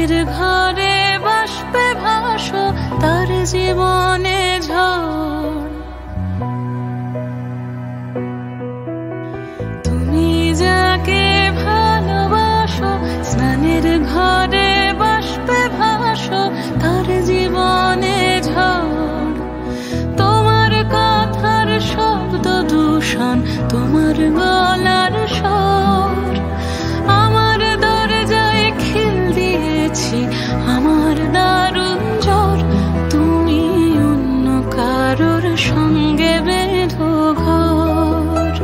স্নানের ঘরে বাষ্পে ভাসো তার জীবনে ঝড়। তুমি যাকে ভালোবাসো স্নানের ঘরে বাষ্পে ভাসো তার জীবনে ঝড়। তোমার কথার শব্দ দূষণ, তোমার গলার স্বর আমার দরজায় খিল দিয়েছি, আমার দারুণ জ্বর। তুমি অন্য কারোর সঙ্গে বেঁধো ঘর,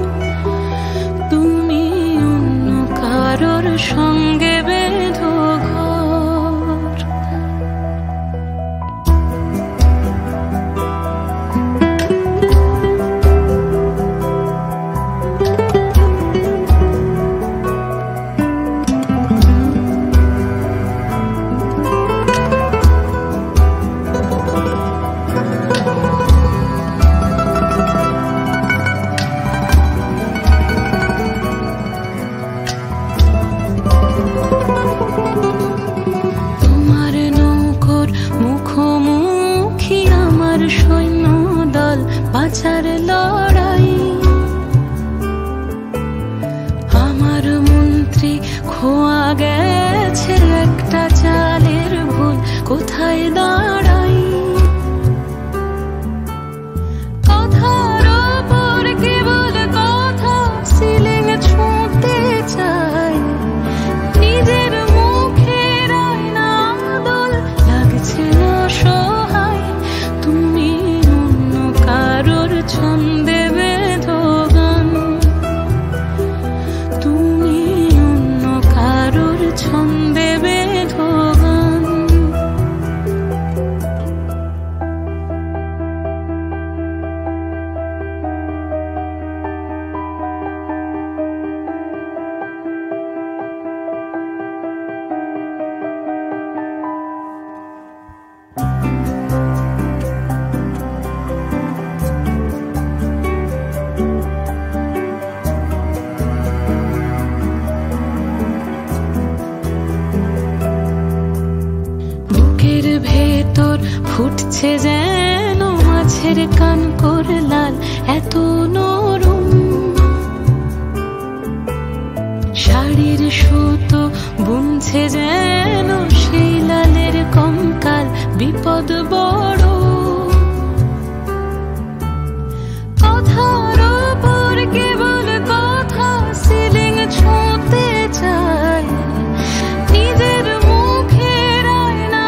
তুমি অন্য কারোর সঙ্গে বেঁধো ঘর। তোমার নৌকোর মুখোমুখি আমার সৈন্য দল, বাঁচার লড়াই। আমার মন্ত্রী খোয়া গেছে একটা চালের ভুল, কোথায় দাঁড়াই। কথার ওপর কেবল কথা, সিলিং ছুঁতে চাই। নিজের মুখের আয়না দোল লাগছে অসহায়। তুমি অন্য কারোর ছন্দে বেঁধো গান, তুমি অন্য কারোর ছন্দে বেঁধো গান। বুকের ভেতর ফুটছে যেন মাছের কান করে লাল, এত নরম। শাড়ির সুতো বুনছে যেন সেই লালের কঙ্কাল, বিপদ বড়। কথার ওপর কেবল কথা, সিলিং ছুঁতে চাই। নিজের মুখের আয়না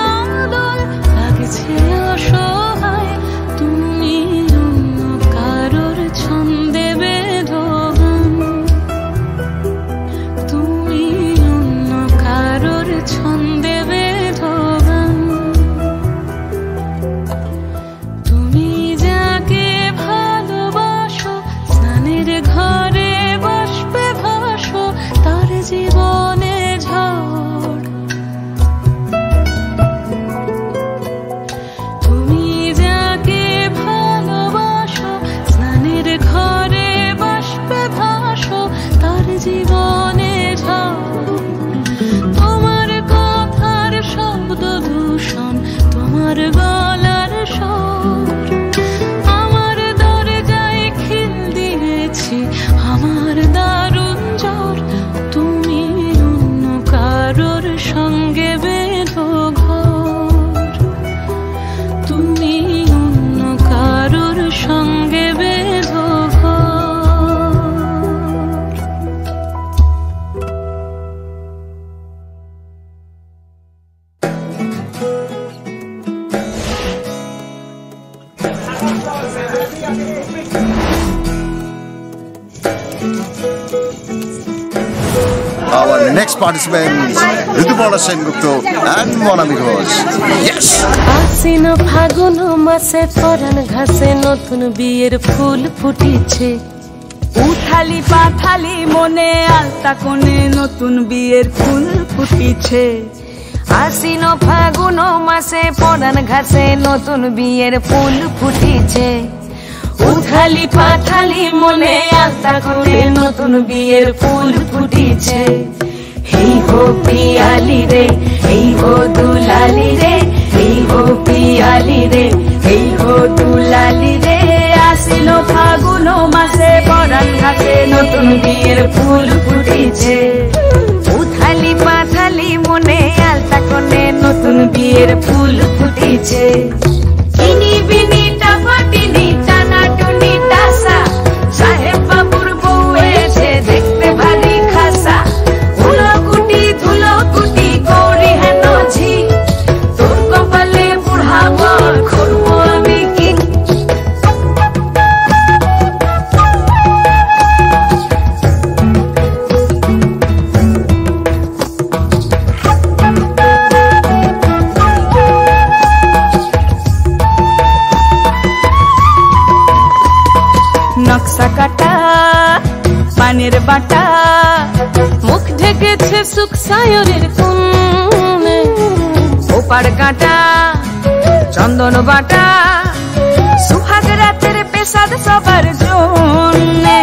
দোল লাগছে অসহায়। তুমি অন্য কারোর ছন্দে বেঁধো গান, তুমি অন্য কারোর ছন্দে বেঁধো গান। তুমি যাকে ভালোবাসো স্নানের ঘরে বাষ্পে ভাসো তার জীবনে ঝড়। তুমি যাকে ভালোবাসো স্নানের ঘরে বাষ্পে ভাসো তার জীবনে ঝড়। তোমার কথার শব্দ দূষণ, তোমার গলার স্বর আমার দরজায় খিল দিয়েছি, আমার দারুণ জ্বর। তুমি অন্য কারোর সঙ্গে বেঁধো ঘর, তুমি অন্য কারোর সঙ্গে বেঁধো ঘর। Our next participants, Ritupala Sengupta and Monami Ghosh. Yes! আশ্বিন ফাগুন মাসে পরাণ ঘাসে নতুন বিয়ের ফুল ফুটিছে। উথালি পাথালি মনে আলতা কোণে নতুন বিয়ের ফুল ফুটিছে। আশ্বিন ফাগুন মাসে পরাণ ঘাসে নতুন বিয়ের ফুল ফুটিছে। উথালি পাথালি মনে আলতা কোণে নতুন বিয়ের ফুল ফুটিছে। এই হো পিয়ালি রে, এই হো দুলালি রে আসিল ফাগুন মাসে পরাণ ঘাসে নতুন বিয়ের ফুল ফুটিছে উথালি পাথালি মনে আলতা কোণে নতুন বিয়ের ফুল ফুটিছে ইনি বিনি টাপাটিনি টানা টুনি টাসা সাহেব বাবুর বউ এসে দেখতে ভারী খাসা ধুলো কুটি করি হেন ঝি তোর কপালে বুড়া বর করবো আমি কি নকশা কাটা পানের বাটা মুখ ঢেকেছে সুখ সায়রের কোণে ওপার কাটা চন্দন বাটা সুহাগ রাতের পেশাদ সবার জন্যে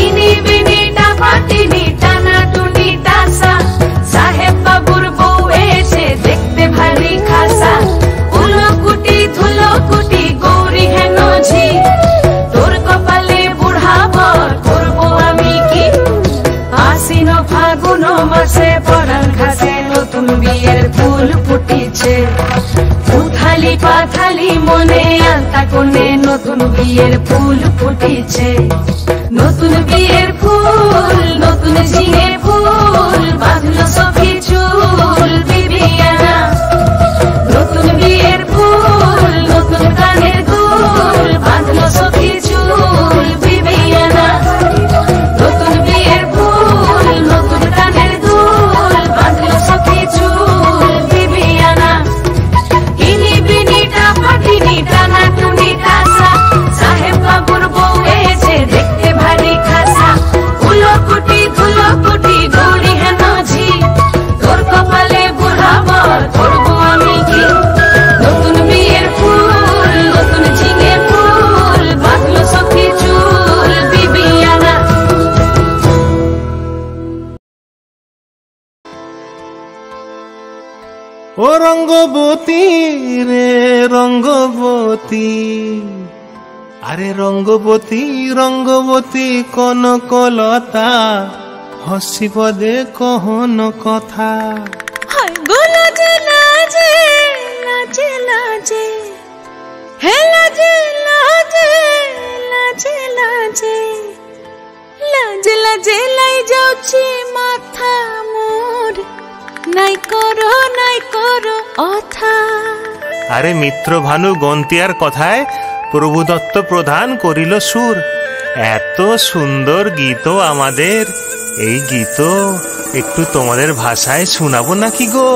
ইনি বিনি টাপাটিনি টানা টুনি টাসা সাহেব বাবুর বউ এসে দেখতে ভারী খাসা ধুলো কুটি গৌরী হেন ঝি তোর কপালে বুড়া বর করবো আমি কি আশ্বিন ফাগুন মাসে পরাণ ঘাসে নতুন বিয়ের ফুল ফুটিছে উথালি পাথালি মনে আলতা কোণে নতুন বিয়ের ফুল ফুটিছে নতুন বিয়ের ফুল নতুন ঝিঙে ফুল বাঁধলো সখী চুল বিবিয়ানা নতুন বিয়ের ফুল নতুন কানের দুল বাঁধলো সখী চুল বিবিয়ানা নতুন বিয়ের ফুল নতুন কানের দুল বাঁধলো সখী চুল বিবিয়ানা ইনি বিনি টাপাটিনি টানা টুনি টাসা সাহেব বাবুর বউ এসে দেখতে ভারী খাসা ধুলো কুটি গৌরী হেন ঝি তোর কপালে বুড়া বর করবো আমি কি নতুন বিয়ের ফুল নতুন ঝিঙে ফুল বাঁধলো সখী চুল বিবিয়ানা ও রঙ্গবতী রে রঙ্গবতী আরে রঙ্গবতী কনকলতা হসিব দে কহন কথা হায় গো লাজে লাজে লাজে লাজে হে লাজে লাজে লাজে লাজে লাজে লাজে লাই যাଉଛି মাথা মোর নাই করো অথা আরে মিত্র ভানু গন্তিয়ার কথায় প্রভু দত্ত প্রধান করিল সুর এত সুন্দর গীত আমাদের এই গীত একটু তোমাদের ভাষায় শোনাবো নাকি গো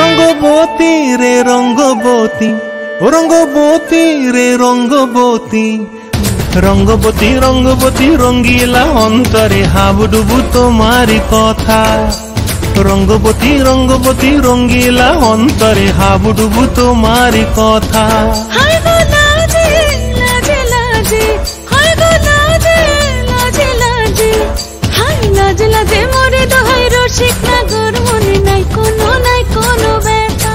রঙ্গবতী রে রঙ্গবতী রঙ্গবতী রে রঙ্গবতী রঙ্গবতী রঙ্গিলা অন্তরে হাবুডুবু তোমারি কথা রঙ্গবতী রঙ্গিলা অন্তরে হাবুডুবু তোমারি কথা হায় গো লাজে লাজে লাজে হায় গো লাজে লাজে লাজে হায় লাজে লাজে মোরে দোহাই রসিক নাগর মনে নাই কোনো ব্যথা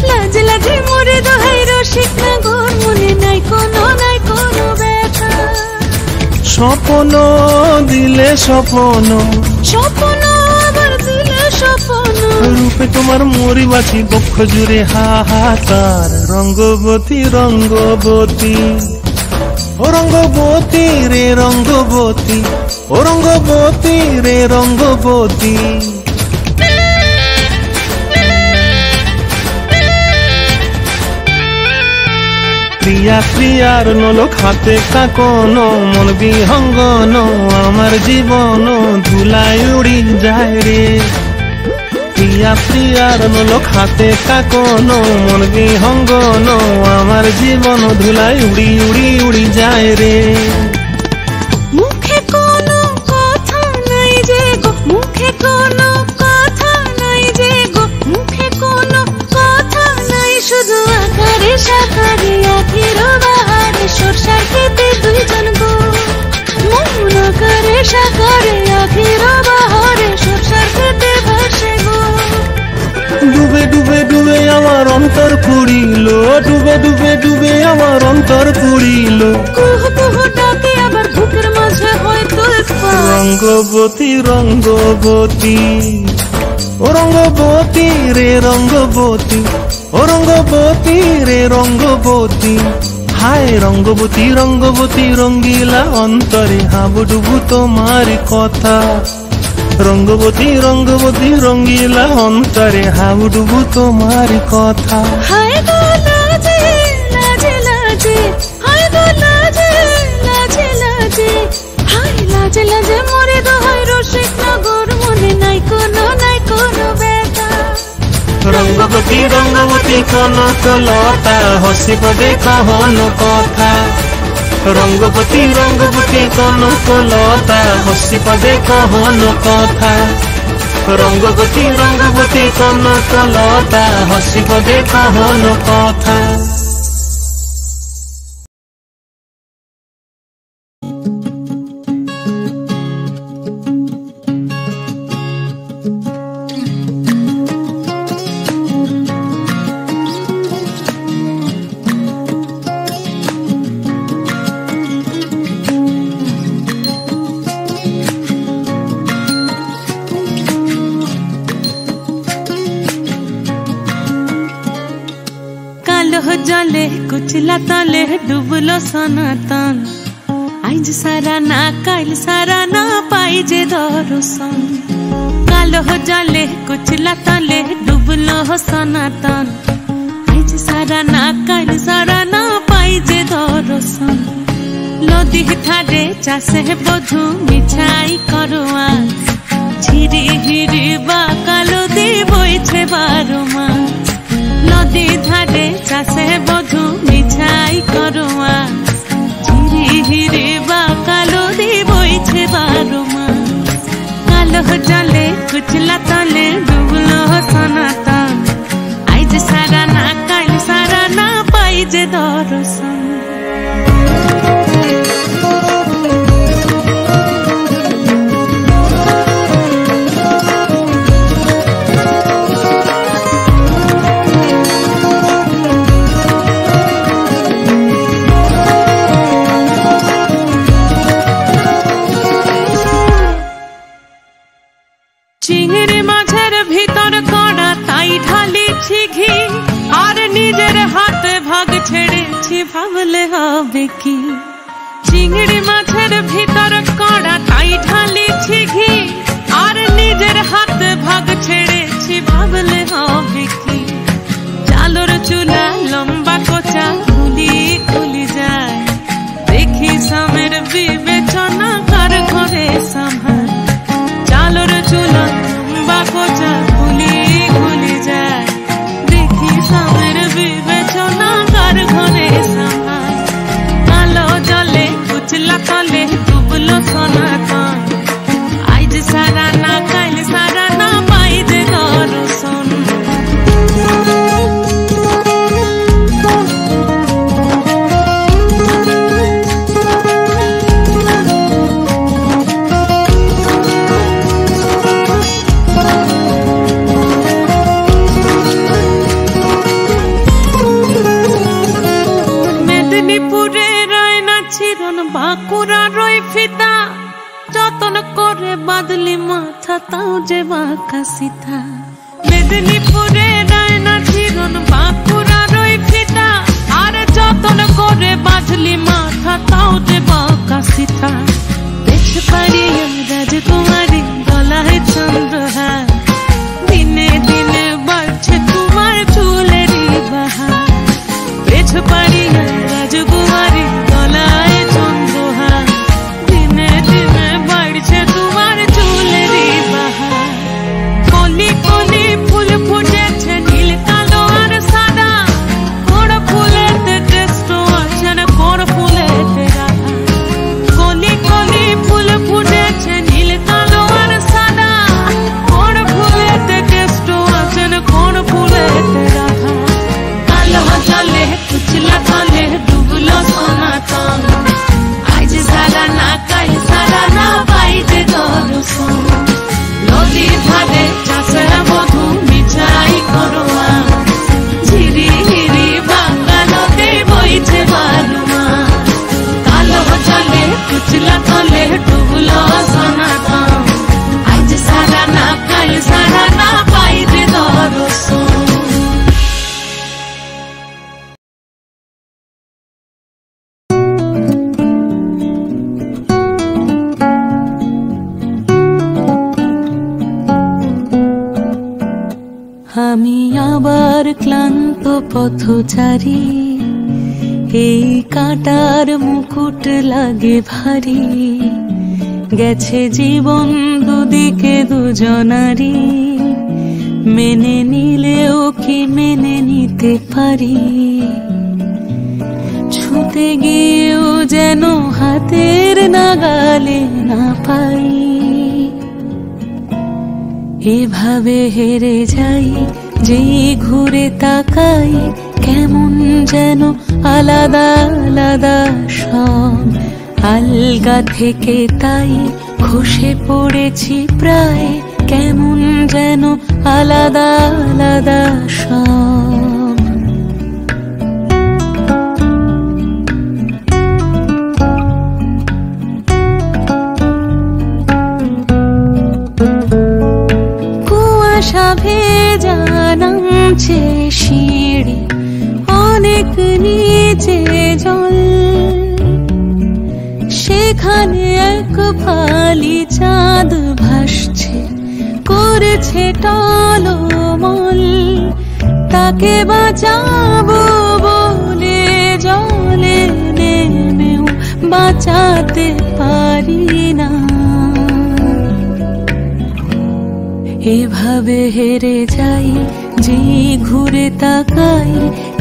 লাজে লাজে মোরে দোহাই রসিক নাগর মনে নাই কোনো ব্যথা স্বপ্ন দিলে স্বপ্ন আবার দিলে স্বপ্ন রূপে তোমার মরি বাছি বক্ষ জুড়ে হাহাকার রঙ্গবতী ও রঙ্গবতী রে রঙ্গবতী ও রঙ্গবতী রে রঙ্গবতী প্রিয়ার নলোক হাতে কাকন মন বিহঙ্গন আমার জীবন ধুলাই উড়ি যায় রে প্রিয়ার নলোক হাতে কাকন মন বিহঙ্গন আমার জীবন ধুলাই উড়ি যায় রে মুখে কোনো কথা নাই যে গো মুখে কোনো কথা নাই যে গো মুখে কোনো কথা নাই শুধু আকারে সাকারে আখের বাহারে সরষার খেতে দুই অন্তর পুড়িল, ডুবে ডুবে ডুবে আমার অন্তর পুড়িল। কুহ কুহ ডাকে আবার বুকের মাঝে হয় তোলপাড়। রঙ্গবতী রঙ্গবতী ও রঙ্গবতী রে রঙ্গবতী, ও রঙ্গবতী রে রঙ্গবতী। হায় রঙ্গবতী রঙ্গবতী রঙ্গিলা অন্তরে হাবুডুবু তোমার কথা। রঙ্গবতী রঙ্গবতী রঙ্গিলা অন্তরে হাবুডুবু তোমার কথা। হায় গো লাজে লাজে লাজে, হায় গো লাজে লাজে লাজে, হায় লাজে লাজে মরে দোহাই রসিক নগর মনে নাই কোনো ব্যথা। রঙ্গবতী রঙ্গবতী কনকলতা হসিব দেখহন কথা। রঙ্গবতী রঙ্গবতী কনকলতা হসিব দেখহন কথা। রঙ্গবতী রঙ্গবতী কনকলতা হসিব দেখহন কথা। जले कुचला तले डुबलो सनातन। आज सारा ना काल सारा ना पाइजे दर्शन। कालो जले कुचला तले डुबलो सनातन। आज सारा ना काल सारा ना पाइजे दर्शन। लदी थारे चासे बधु मिछाई करवा। झिरी हिरी बा कालो दी बइछे बारुमा। नदी धारे चासे बधु मिछाई करवा। झिरी हिरी बा कालो दी बइछे बारुमा। कालो जले कुचला तले डुबलो सनातन। आज सारा ना काल सारा ना पाइजे दर्शन। चिंगड़ी माझेर भीतर कड़ा ताई ढाली घी। और निजेर हाथ भाग छेड़े भावले हबे की। चिंगड़ी माझेर भीतर कड़ा ताई ढाली घी। और निजेर हाथ भाग छेड़े भावले हबे की। चालोर चूला लम्बा कोचा खुली खुली जाए। देखी सामेर विवेचना कर घरे संभाल। चालोर चूला लम्बा कोचा खुली खुली जाए। देखी सामेर विवेचना कर घरे संभाल। कालो जले कुचला तले डुबलो सनातन। आज सारा ना काल सारा ना पाइजे दर्शन। बाकुरा रोई फिता जतन करे बादली माथा ताऊ जे बाका सीता। मेदिनीपुरे रायना चिरन बाकुरा रोई फिता। आरे जतन करे बादली माथा ताऊ जे बाका सीता। देश पारी राजकुमारी गलाय चंद्रहार। दिने दिने बाड़छे तुम्हार चुलेरी बाहार। देश पारी राजकुमारी गलाय चंद्रहार। दिने दिने बाड़छे तुम्हार चुलेरी बाहार। कली कली फुल फुटेছে নীল কালো আর সাদা। কোন ফুলেতে কৃষ্ণ আছেন কোন ফুলেতে রাধা। কলি কলি ফুল ফুটেছে নীল কালো আর সাদা। কোন ফুলেতে কৃষ্ণ আছেন কোন ফুলেতে রাধা। কালো জলে কুচলা তলে ডুবলো ক্লান্ত পথচারী, এই কাঁটার মুকুট লাগে ভারী, গেছে জীবন দুদিকে দুজনারই, মেনে নিলেও কি মেনে নিতে পারি, ছুঁতে গিয়েও যেন হাতের নাগালে না পাই, এভাবে হেরে যাই যেই ঘুরে তাকাই, কেমন যেন আলাদা আলাদা সব, আলগা থেকে তাই খসে পড়েছি প্রায়, কেমন যেন আলাদা আলাদা সব। কুয়াশা ভেজা নামছে সিঁড়ি, অনেক নিচে জল, সেখানে এক ফালি চাঁদ ভাসছে, করেছে টলমল, তাকে বাঁচাবো বলে জলে নেমেও বাঁচাতে পারি না, এভাবে হেরে যাই যেই ঘুরে তাকাই,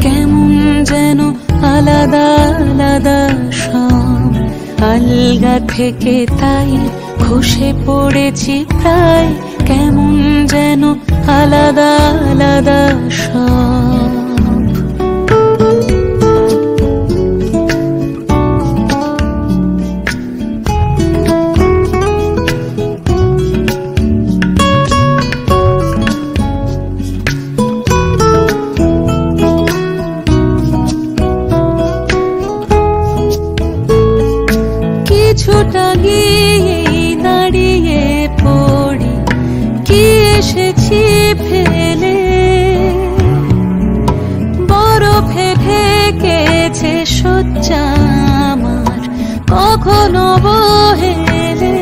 কেমন যেন আলাদা আলাদা সব, আলগা থেকে তাই খসে পড়েছি প্রায়, কেমন যেন আলাদা আলাদা সব। কিছুটা গিয়ে দাঁড়িয়ে পড়ি, কি এসেছি ফেলে, বরফে ঢেকেছে শয্যা আমার, কখনো বহেলে,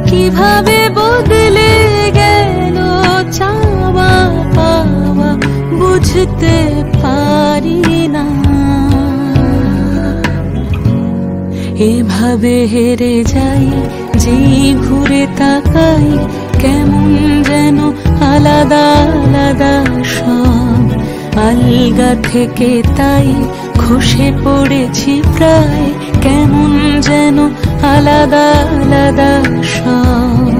কিভাবে বদলে গেল চাওয়া পাওয়া বুঝতে পারি না, এভাবে হেরে যাই যেই ঘুরে তাকাই, কেমন যেন আলাদা আলাদা সব, আলগা থেকে তাই খসে পড়েছি প্রায়, কেমন যেন আলাদা আলাদা সব।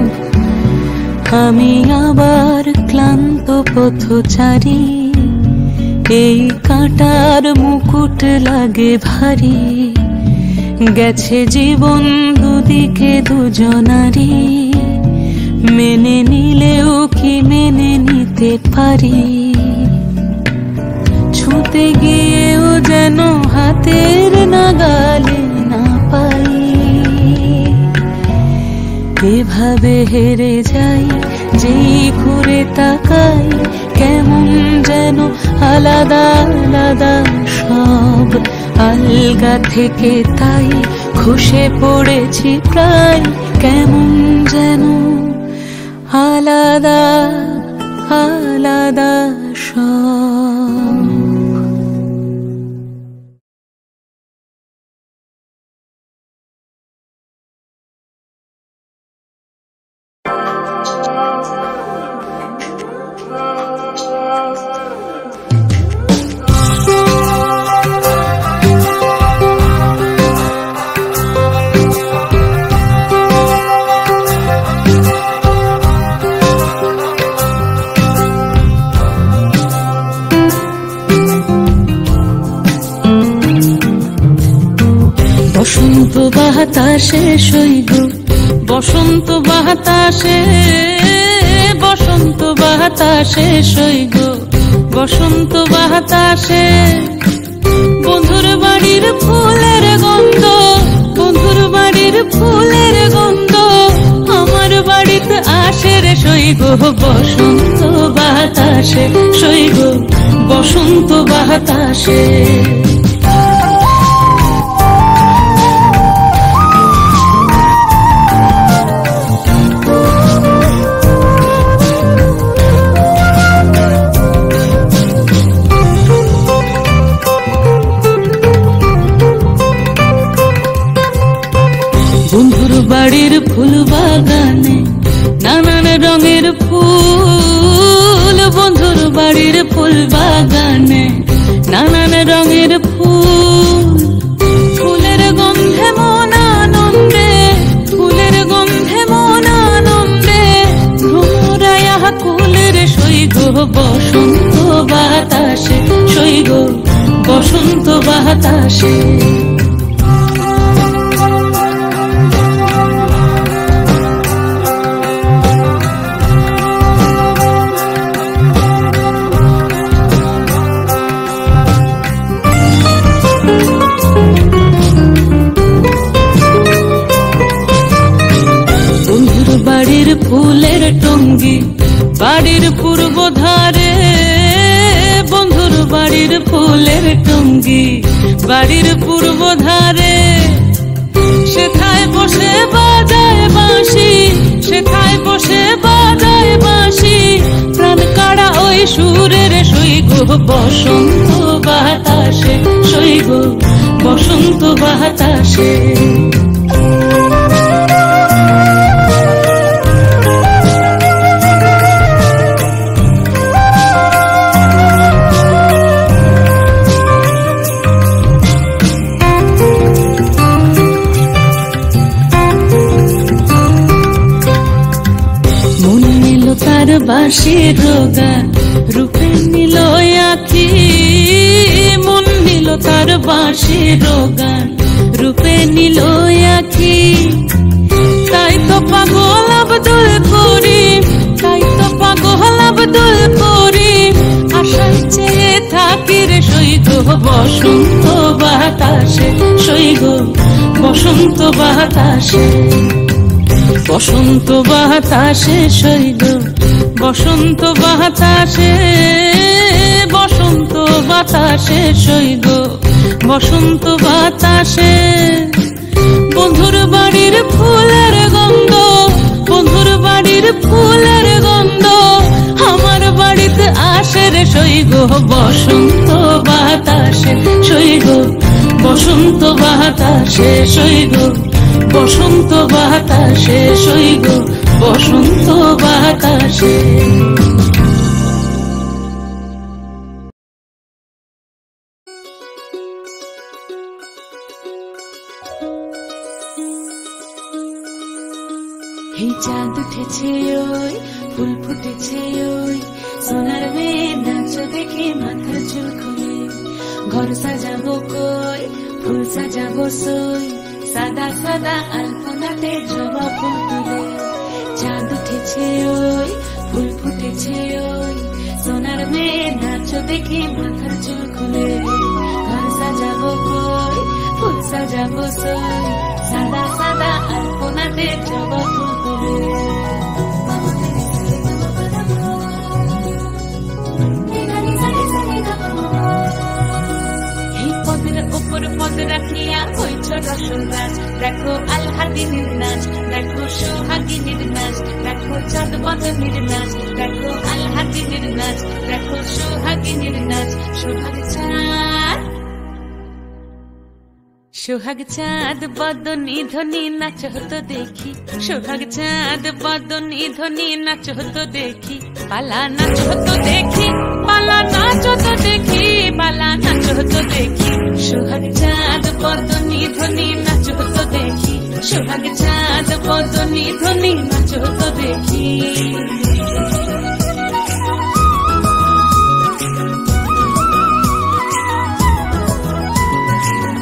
আমি আবার ক্লান্ত পথচারী, এই কাঁটার মুকুট লাগে ভারী, গেছে জীবন দুদিকে দুজনারই, মেনে নিলেও কি মেনে নিতে পারি, ছুঁতে গিয়েও যেন হাতের নাগালে না পাই, এভাবে হেরে যাই যেই ঘুরে তাকাই, কেমন যেন আলাদা আলাদা সব, আলগা থেকে তাই খসে পড়েছি প্রায়, কেমন যেন আলাদা আলাদা সব। বসন্ত বাতাসে সইগ, বসন্ত বাতাসে, বসন্ত বাতাসে সইগ, বসন্ত বাতাসে, বন্ধুর বাড়ির ফুলের গন্ধ, বন্ধুর বাড়ির ফুলের গন্ধ, আমার বাড়িতে আসে রে সইগ, বসন্ত বাতাসে সইগ, বসন্ত বাতাসে। বাড়ির ফুল বাগানে নানান রঙের ফুল, বন্ধুর বাড়ির ফুল বাগানে নানান রঙের ফুল। ফুলের গন্ধে মন আনন্দে, ফুলের গন্ধে মন আনন্দে ভ্রমরায়া কুলের সৈগ বসন্ত বাতাসে, সৈগ বসন্ত বাতাসে। বাড়ির ফুলের টঙ্গি বাড়ির পূর্ব ধারে, বন্ধুর বাড়ির ফুলের টঙ্গি বাড়ির পূর্ব ধারে। সেথায় বসে বাজায় বাঁশি, সেথায় বসে বাজায় বাঁশি, প্রাণ কাড়া ওই সুরের সৈগ বসন্ত বাতাসে, সৈগ বসন্ত বাতাসে। তার বাঁশির গান রূপে নিল আখি, মন নিল তার বাঁশির গান রূপে নিল আখি। তাই তো পাগল আব্দুল করিম, তাই তো পাগল আব্দুল করিম, আশায় চেয়ে থাকি রে সৈগ বসন্ত বাতাসে, সৈগ বসন্ত বাতাসে। বসন্ত বাতাসে সৈগ বসন্ত বাতাসে, বসন্ত বাতাসে সৈগ বসন্ত বাতাসে। বন্ধুর বাড়ির ফুলের গন্ধ, বন্ধুর বাড়ির ফুলের গন্ধ আমার বাড়িতে আসে রে সৈগ বসন্ত বাতাসে, সৈগ বসন্ত বাতাসে, সৈগ বসন্ত বাতাসে, সৈগ বসন্ত বাতাসে। এই চাঁদ উঠেছে ওই, ফুল ফুটেছে ওই, সোনার মেয়ে নাচ দেখে মাথার চুল খুলে। ঘর সাজাবো কই, ফুল সাজাবো সই, সাদা সাদা আলপনাতে জবা ফুল তুলে। চাঁদ উঠেছে ওই, ফুল ফুটেছে ওই, সোনার মেয়ে নাচ দেখে মাথার চুল খুলে। ঘর সাজাবো কই, ফুল সাজাবো সই, সাদা সাদা আলপনাতে জবা ফুল তুলে। পদ রাখিয়া হইছ রসুন গাছ, দেখো আলহাদিনীর নাচ, দেখো সোহাগিনীর নাচ, দেখো চাঁদ বদনীর নাচ, দেখো আলহাদিনীর নাচ, দেখো সোহাগিনীর নাচ। সোহাগ চাঁদ, সোহাগ চাঁদ বদনী ধ্বনি নাচ হতো দেখি, সোহাগ চাঁদ বদনী ধ্বনি নাচ হতো দেখি। পালা নাচ হতো দেখি, পালা নাচ হতো দেখি, পালা নাচ হতো দেখি। সোহাগ চাঁদ বদনী ধ্বনি নাচ হতো দেখি, সোহাগ চাঁদ বদনী ধ্বনি নাচ হতো দেখি।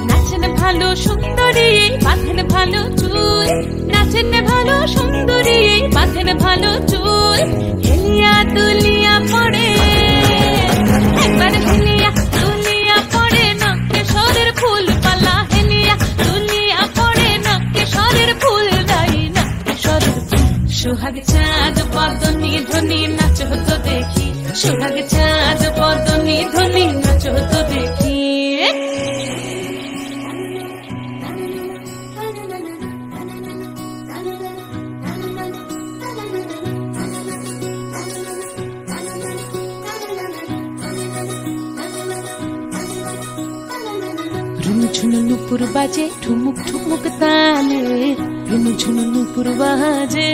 নাচেন ভালো সুন্দরী বাঁধেন ভালো চুল, নাচেন ভালো সুন্দরী বাঁধেন ভালো চুল। হেলিয়া দুলিয়া পড়ে একবার, হেলিয়া দুলিয়া পড়ে নকেশ্বরের ফুল পালা। হেলিয়া দুলিয়া পড়ে নকেশ্বরের ফুল দাই, নকেশ্বরের ফুল। সোহাগ চাঁদ বদনী ধ্বনি নাচ হতো দেখি, সোহাগ চাঁদ বদনী ধ্বনি নাচ হতো দেখি। ঝুনু নুপুর বাজে ঠুমুক ঠুমুক তালে ঝুনু নুপুর বাজে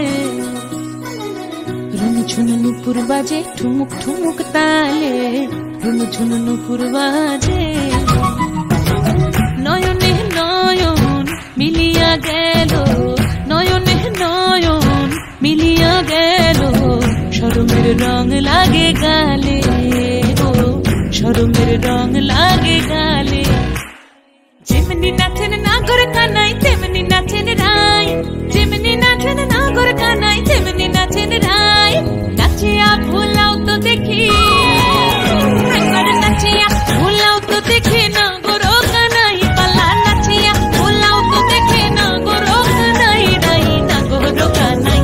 ঝুনু নুপুর বাজে ঠুমুক ঠুমুক তালে ঝুনু নুপুর বাজে নয়নে নয়ন মিলিয়া গেল নয়নে নয়ন মিলিয়া গেল শরমের রং লাগে গালে ও শরমের রং লাগে গালে যেমনি নাচেন নাগর কানাই তেমনি নাচেন রাই যেমনি নাচেন নাগর কানাই তেমনি নাচেন রাই নাচিয়া ভোলাও তো দেখি নাচিয়া ভোলাও তো দেখি নাগর কানাই পালা নাচিয়া ভোলাও তো দেখি নাগর কানাই রাই নাগর কানাই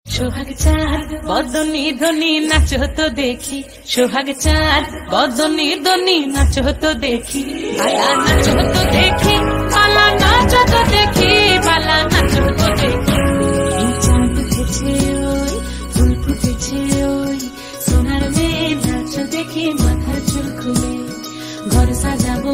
সোহাগ চাঁদ বদনি ধনি নাচো তো দেখি সোহাগ চাঁদ বদনি ধনি নাচো তো দেখি বালা নাচো তো দেখি বালা নাচো তো দেখি বালা নাচো তো দেখি চাঁদ উঠেছে ওই ফুল ফুটেছে ওই সোনার মেয়ে নাচো দেখি মাথার চুল খুলে ঘর সাজাবো